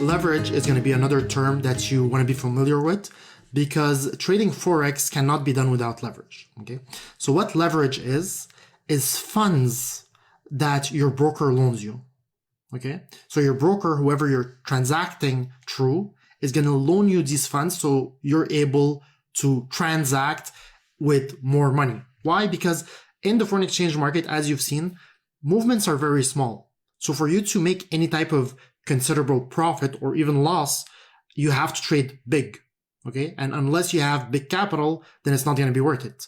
leverage is going to be another term that you want to be familiar with, because trading Forex cannot be done without leverage. Okay, so what leverage is funds that your broker loans you. Okay, so your broker, whoever you're transacting through, is going to loan you these funds so you're able to transact with more money. Why? Because in the foreign exchange market, as you've seen, movements are very small. So for you to make any type of considerable profit or even loss, you have to trade big. Okay, and unless you have big capital, then it's not going to be worth it.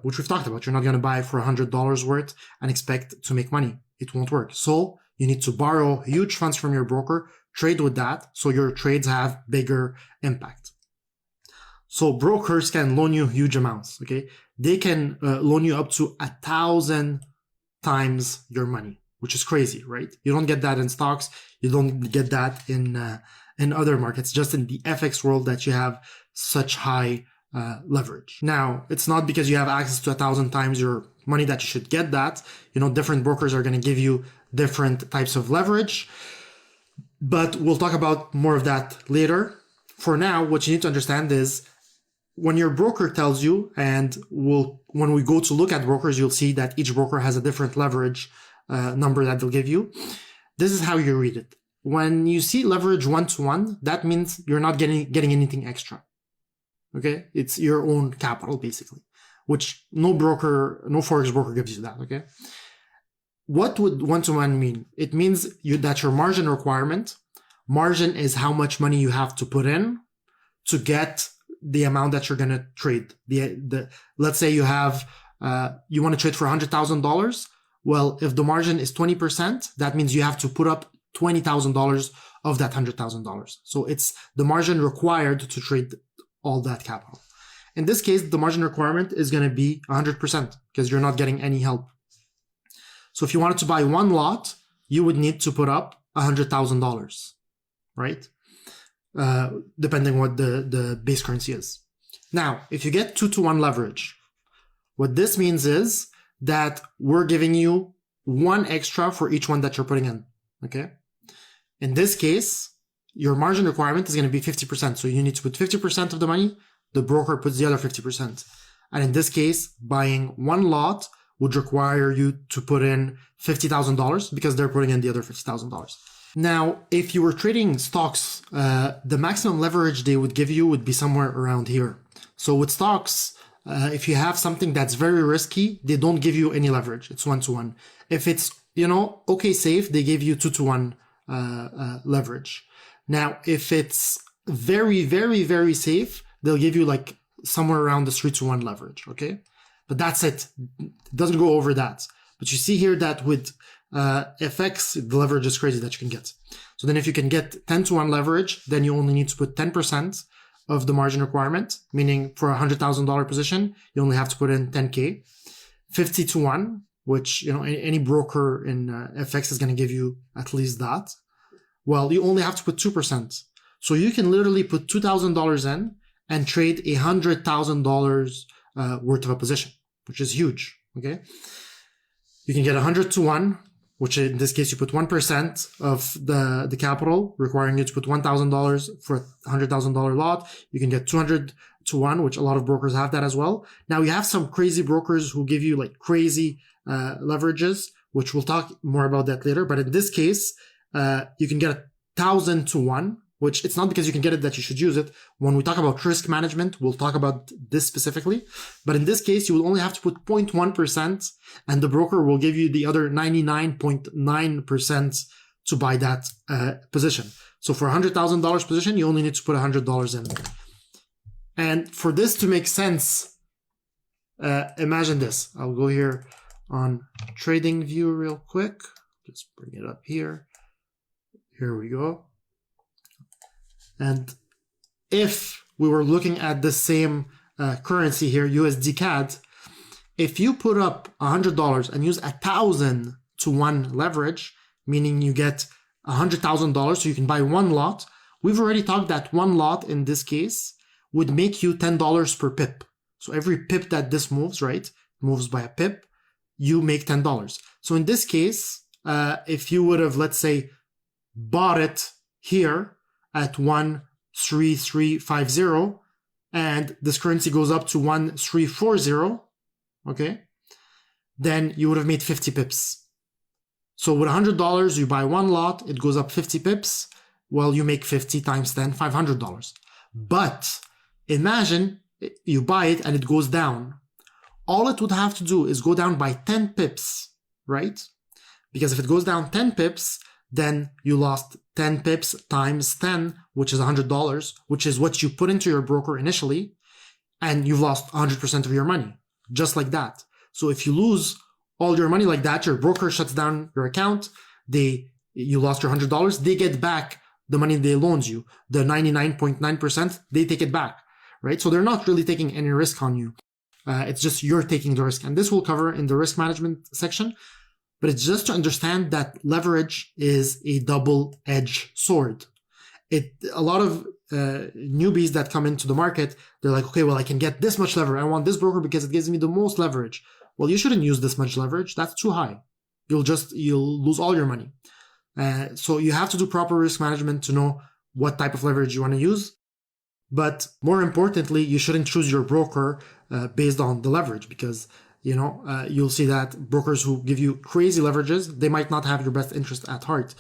Which we've talked about. You're not going to buy for $100 worth and expect to make money. It won't work. So you need to borrow huge funds from your broker, trade with that, so your trades have bigger impact. So brokers can loan you huge amounts. Okay, they can loan you up to 1,000 times your money, which is crazy, right? You don't get that in stocks. You don't get that in other markets. Just in the FX world that you have such high leverage. Now, it's not because you have access to 1,000 times your money that you should get that. Different brokers are going to give you different types of leverage, but we'll talk about more of that later. For now, what you need to understand is when your broker tells you, and when we go to look at brokers, you'll see that each broker has a different leverage number that they'll give you. This is how you read it. When you see leverage 1-to-1, that means you're not getting anything extra. Okay, it's your own capital basically, which no forex broker gives you that. Okay, what would 1-to-1 mean? It means that your margin requirement. Margin is how much money you have to put in to get the amount that you're gonna trade. Let's say you have you want to trade for $100,000. Well, if the margin is 20%, that means you have to put up $20,000 of that $100,000. So it's the margin required to trade all that capital. In this case, the margin requirement is going to be 100% because you're not getting any help. So if you wanted to buy one lot, you would need to put up $100,000, right? Depending what the base currency is. Now, if you get 2-to-1 leverage, what this means is that we're giving you one extra for each one that you're putting in. Okay. In this case, your margin requirement is going to be 50%. So you need to put 50% of the money. The broker puts the other 50%. And in this case, buying one lot would require you to put in $50,000 because they're putting in the other $50,000. Now, if you were trading stocks, the maximum leverage they would give you would be somewhere around here. So with stocks, if you have something that's very risky, they don't give you any leverage. It's 1-to-1. If it's, okay, safe, they give you 2-to-1 leverage. Now, if it's very, very, very safe, they'll give you like somewhere around the 3-to-1 leverage, okay? But that's it. It doesn't go over that. But you see here that with FX, the leverage is crazy that you can get. So then if you can get 10-to-1 leverage, then you only need to put 10% of the margin requirement, meaning for a $100,000 position, you only have to put in 10K. 50-to-1, which, any broker in FX is going to give you at least that. Well, you only have to put 2%. So you can literally put $2,000 in and trade $100,000 worth of a position, which is huge. Okay. You can get 100-to-1, which in this case, you put 1% of the capital, requiring you to put $1,000 for a $100,000 lot. You can get 200-to-1, which a lot of brokers have that as well. Now you have some crazy brokers who give you like crazy leverages, which we'll talk more about that later. But in this case, you can get 1,000-to-1, which it's not because you can get it that you should use it. When we talk about risk management, we'll talk about this specifically. But in this case, you will only have to put 0.1% and the broker will give you the other 99.9% to buy that position. So for a $100,000 position, you only need to put $100 in. And for this to make sense, imagine this. I'll go here on Trading View real quick. Just bring it up here. Here we go. And if we were looking at the same currency here, USD CAD, if you put up $100 and use 1,000-to-1 leverage, meaning you get $100,000 so you can buy one lot, we've already talked that one lot in this case would make you $10 per pip. So every pip that this moves, right, moves by a pip, you make $10. So in this case, if you would have, let's say, bought it here at 13350 and this currency goes up to 1340, okay, then you would have made 50 pips. So with $100, you buy one lot, it goes up 50 pips. Well, you make 50 times 10, $500. But imagine you buy it and it goes down. All it would have to do is go down by 10 pips, right? Because if it goes down 10 pips, then you lost 10 pips times 10, which is $100, which is what you put into your broker initially, and you've lost 100% of your money, just like that. So if you lose all your money like that, your broker shuts down your account, you lost your $100, they get back the money they loaned you, the 99.9%, they take it back, right? So they're not really taking any risk on you. It's just you're taking the risk. And this we'll cover in the risk management section. But it's just to understand that leverage is a double-edged sword. A lot of newbies that come into the market, they're like, okay, well, I can get this much leverage. I want this broker because it gives me the most leverage. Well, you shouldn't use this much leverage. That's too high. You'll lose all your money. So you have to do proper risk management to know what type of leverage you want to use. But more importantly, you shouldn't choose your broker based on the leverage, because you'll see that brokers who give you crazy leverages, they might not have your best interest at heart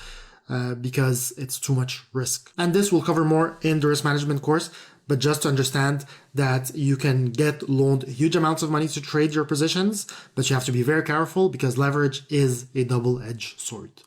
because it's too much risk. And this we'll cover more in the risk management course, but just to understand that you can get loaned huge amounts of money to trade your positions, but you have to be very careful because leverage is a double-edged sword.